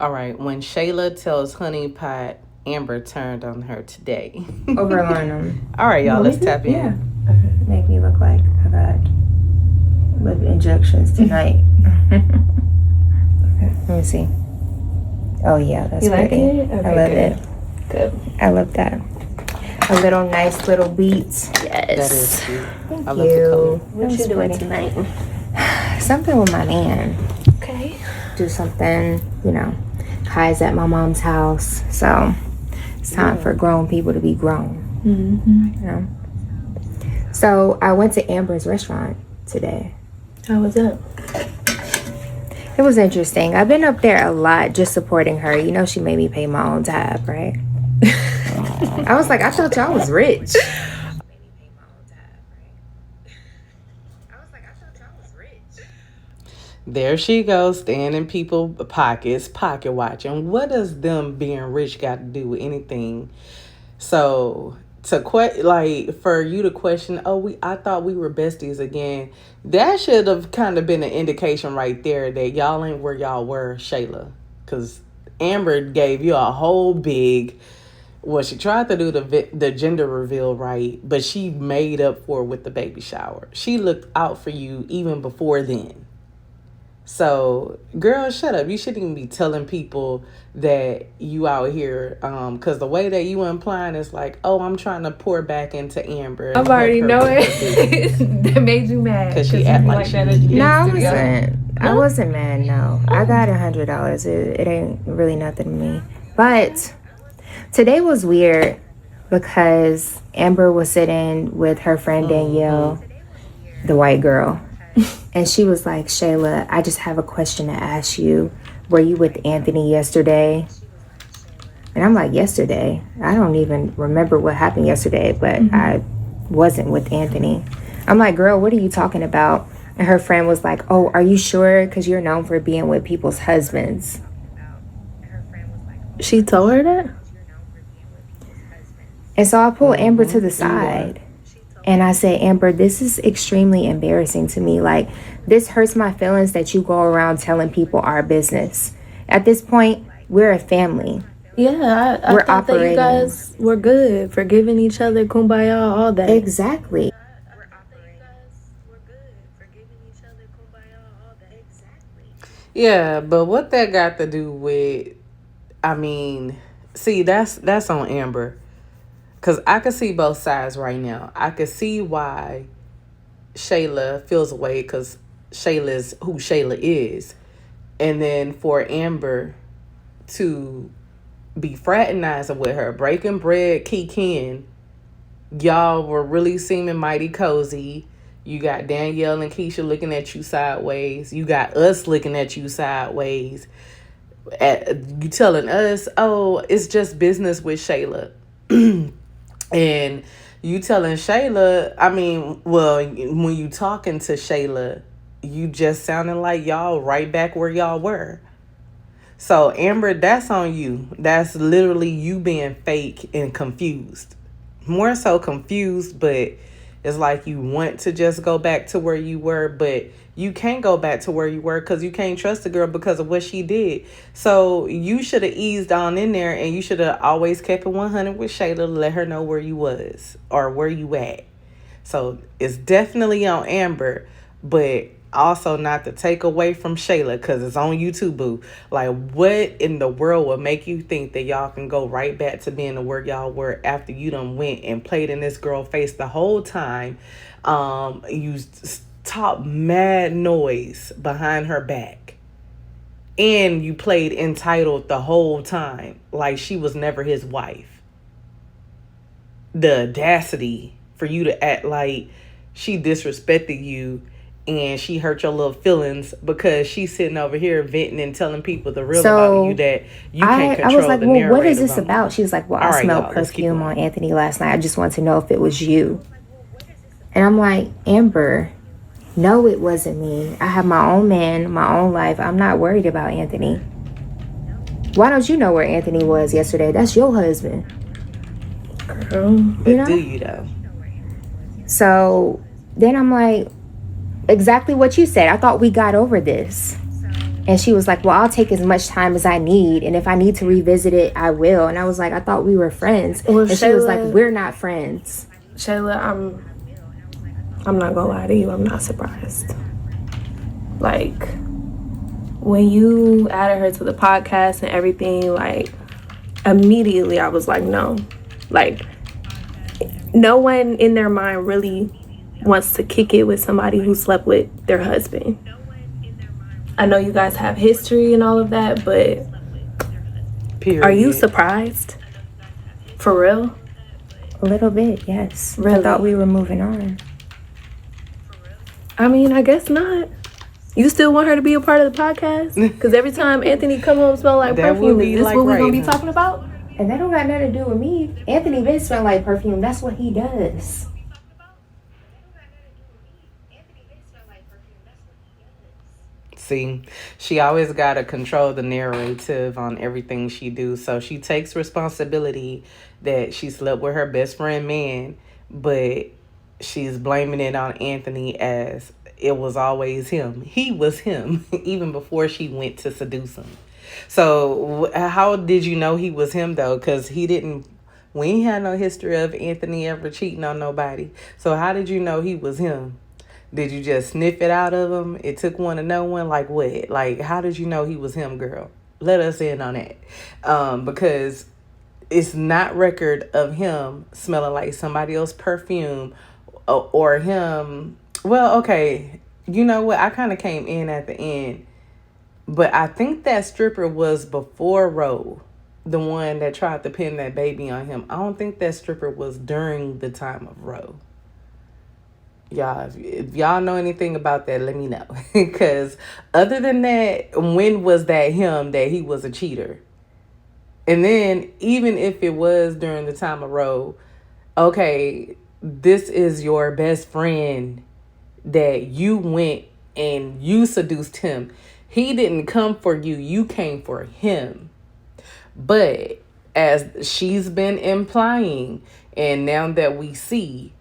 All right. When Shayla tells Honeypot Amber turned on her today. Overline them. All right, y'all. Let's tap in. Yeah. Make me look like I got lip injections tonight. Let me see. Oh yeah, that's You pretty. like it? Okay, I love good. it. Good. I love that. A little nice little beats. That is Yes. cute. Thank I love the color. What you doing tonight? Something with my man. Okay. Do something, Kai's at my mom's house. So it's time for grown people to be grown. So I went to Amber's restaurant today. How was that? It was interesting. I've been up there a lot just supporting her. You know, she made me pay my own tab, right? I was like, I thought y'all was rich. There she goes, staying in people's pockets, pocket watching. What does them being rich got to do with anything? So for you to question, I thought we were besties again. That should have kind of been an indication right there that y'all ain't where y'all were, Shayla, because Amber gave you a whole big. Well, she tried to do the gender reveal right, but she made up for it with the baby shower. She looked out for you even before then. So, girl, shut up. You shouldn't even be telling people that you out here, because the way that you implying is like, oh, I'm trying to pour back into Amber. I already know it. That made you mad. Because she act like that. No, I wasn't mad, no. I got $100. It ain't really nothing to me. But today was weird because Amber was sitting with her friend Danielle, the white girl. And she was like, Shayla, I just have a question to ask you. Were you with Anthony yesterday? And I'm like, yesterday? I don't even remember what happened yesterday, but I wasn't with Anthony. I'm like, girl, what are you talking about? And her friend was like, oh, are you sure? Because you're known for being with people's husbands. She told her that? And so I pulled Amber to the side. And I said, Amber, this is extremely embarrassing to me. Like, this hurts my feelings that you go around telling people our business. At this point, we're a family. Yeah, I thought that you guys were good, forgiving each other, kumbaya, all that. Exactly. Yeah, but what that got to do with, see, that's on Amber. Because I can see both sides right now. I can see why Shayla feels away because Shayla's who Shayla is. And then for Amber to be fraternizing with her, breaking bread, kikiing, y'all were really seeming mighty cozy. You got Danielle and Keisha looking at you sideways. You got us looking at you sideways. You telling us, oh, it's just business with Shayla. And you telling Shayla, when you talking to Shayla, you just sounding like y'all right back where y'all were. So, Amber, that's on you. That's literally you being fake and confused. More so confused, but it's like you want to just go back to where you were, but you can't go back to where you were because you can't trust the girl because of what she did. So you should have eased on in there and you should have always kept it 100 with Shayla to let her know where you was or where you at. So it's definitely on Amber, but also not to take away from Shayla because it's on YouTube, boo. Like, what in the world would make you think that y'all can go right back to being where y'all were after you done went and played in this girl face the whole time? You talk mad noise behind her back. And you played entitled the whole time like she was never his wife. The audacity for you to act like she disrespected you and she hurt your little feelings because she's sitting over here venting and telling people the real about you that you can't control. I was like, the well, what is this narrative about? She was like, well, I smelled perfume on Anthony last night. I just want to know if it was you. And I'm like, Amber, no, it wasn't me. I have my own man, my own life. I'm not worried about Anthony. Why don't you know where Anthony was yesterday? That's your husband. Girl. But do you though? So then I'm like, exactly what you said. I thought we got over this. And she was like, well, I'll take as much time as I need. And if I need to revisit it, I will. And I was like, I thought we were friends. Well, and Shayla, she was like, we're not friends. Shayla, I'm not gonna lie to you. I'm not surprised. Like, when you added her to the podcast and everything, like, immediately I was like, no. Like, no one in their mind really wants to kick it with somebody who slept with their husband. I know you guys have history and all of that, but period. Are you surprised? For real? A little bit, yes. Really? I thought we were moving on. I mean, I guess not. You still want her to be a part of the podcast? Because every time Anthony come home smell like perfume, is this like what we're going to be talking about? And that don't got nothing to do with me. Anthony been smell like perfume. That's what he does. See, she always got to control the narrative on everything she do. So she takes responsibility that she slept with her best friend man, but she's blaming it on Anthony as it was always him. He was him even before she went to seduce him. So how did you know he was him though? Because we ain't had no history of Anthony ever cheating on nobody. So how did you know he was him? Did you just sniff it out of him? It took one to know one? Like what? Like, how did you know he was him, girl? Let us in on that. Because it's not record of him smelling like somebody else's perfume or him. Well, okay. You know what? I kind of came in at the end. But I think that stripper was before Roe, the one that tried to pin that baby on him. I don't think that stripper was during the time of Roe. Y'all, if y'all know anything about that, let me know. Because other than that, when was that him that he was a cheater? And then even if it was during the time of Roe, okay, this is your best friend that you went and you seduced him. He didn't come for you. You came for him. But as she's been implying, and now that we see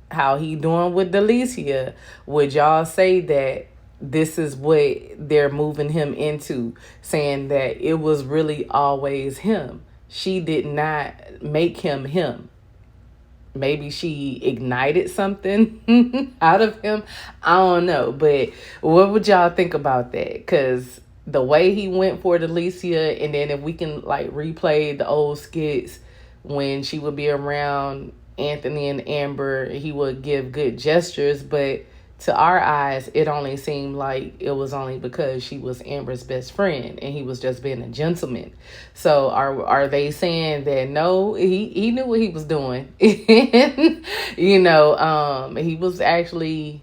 how he doing with Delicia, would y'all say that this is what they're moving him into, saying that it was really always him? She did not make him him. Maybe she ignited something out of him. I don't know. But what would y'all think about that? Because the way he went for Delicia, and then if we can like replay the old skits when she would be around Anthony and Amber, he would give good gestures, but to our eyes, it only seemed like it was only because she was Amber's best friend and he was just being a gentleman. So are they saying that no, he knew what he was doing? You know, he was actually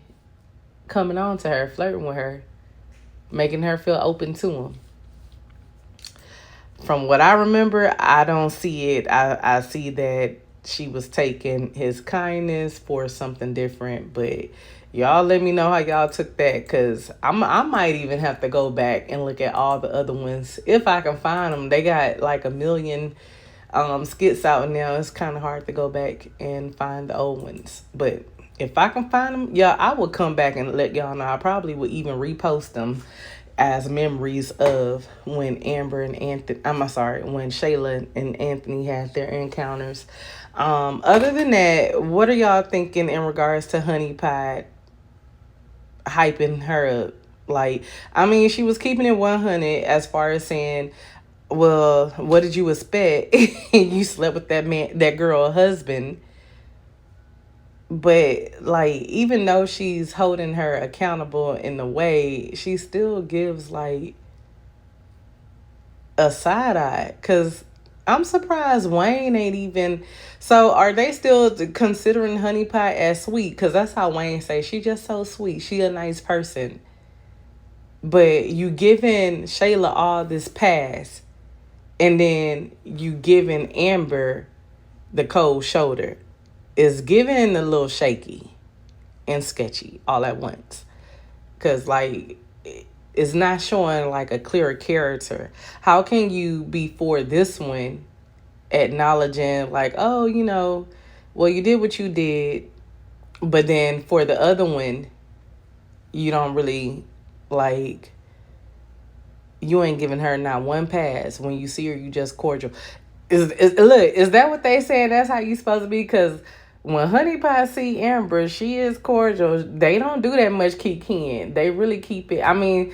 coming on to her, flirting with her, making her feel open to him. From what I remember, I don't see it. I see that she was taking his kindness for something different, but y'all let me know how y'all took that, because I might even have to go back and look at all the other ones if I can find them. They got like 1 million skits out now. It's kind of hard to go back and find the old ones, but if I can find them, yeah, I will come back and let y'all know. I probably would even repost them as memories of when Amber and Anthony, when Shayla and Anthony had their encounters. Other than that, what are y'all thinking in regards to Honeypot hyping her up? Like, I mean, she was keeping it 100 as far as saying, well, what did you expect? You slept with that girl husband. But like, even though she's holding her accountable in the way, she still gives like a side eye, because I'm surprised Wayne ain't even. So are they still considering Honeypot as sweet? Because that's how Wayne says she just so sweet. She a nice person. But you giving Shayla all this pass, and then you giving Amber the cold shoulder. Is giving a little shaky and sketchy all at once. Because like, it's not showing like a clear character. How can you be for this one acknowledging like, oh, you know, well, you did what you did, but then for the other one, you don't really like you ain't giving her not one pass. When you see her, you just cordial. Is that what they saying? That's how you supposed to be? Because when Honeypot see Amber, she is cordial. They don't do that much kikiing. They really keep it. I mean,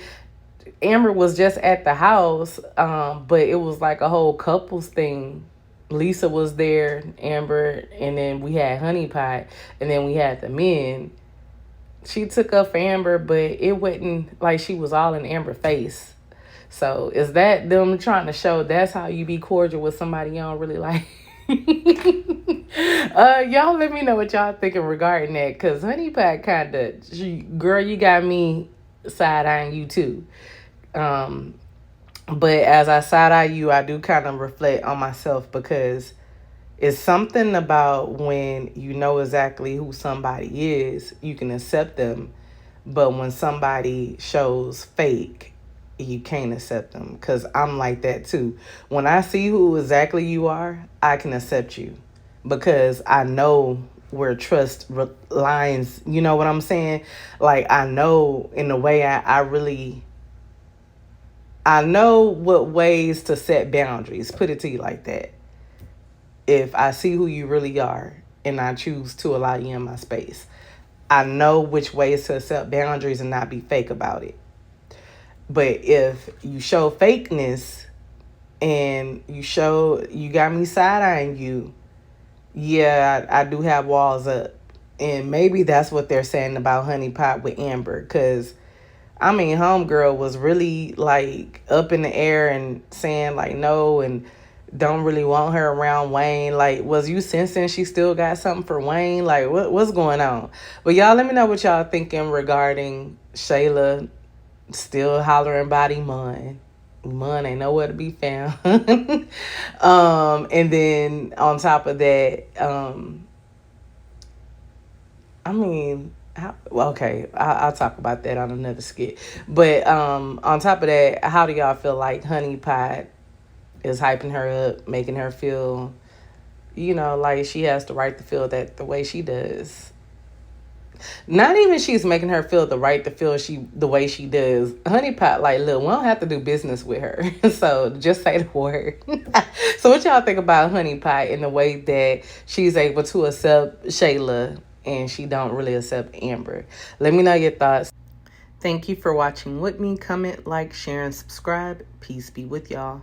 Amber was just at the house, but it was like a whole couples thing. Lisa was there, Amber, and then we had Honeypot, and then we had the men. She took up for Amber, but it wasn't like she was all in Amber's face. So is that them trying to show that's how you be cordial with somebody you don't really like? Y'all let me know what y'all thinking regarding that, because Honeypot kind of, girl, you got me side-eyeing you too. But as I side-eye you, I do kind of reflect on myself, because it's something about when you know exactly who somebody is, you can accept them. But when somebody shows fake, you can't accept them, because I'm like that too. When I see who exactly you are, I can accept you, because I know where trust lines, you know what I'm saying? Like, I know in a way I know what ways to set boundaries, put it to you like that. If I see who you really are and I choose to allow you in my space, I know which ways to accept boundaries and not be fake about it. But if you show fakeness and you got me side-eyeing you, yeah, I do have walls up. And maybe that's what they're saying about Honeypot with Amber. Because, I mean, Homegirl was really, like, up in the air and saying, like, no, and don't really want her around Wayne. Like, was you sensing she still got something for Wayne? Like, what's going on? But y'all let me know what y'all thinking regarding Shayla still hollering about Iman. Iman ain't nowhere to be found. And then on top of that, I mean, okay, I'll talk about that on another skit. But on top of that, how do y'all feel like Honeypot is hyping her up, making her feel, like she has the right to feel that the way she does? Not even she's making her feel the right to feel the way she does. Honeypot, like, look, we don't have to do business with her. So just say the word. So what y'all think about Honeypot in the way that she's able to accept Shayla and she don't really accept Amber? Let me know your thoughts. Thank you for watching with me. Comment, like, share, and subscribe. Peace be with y'all.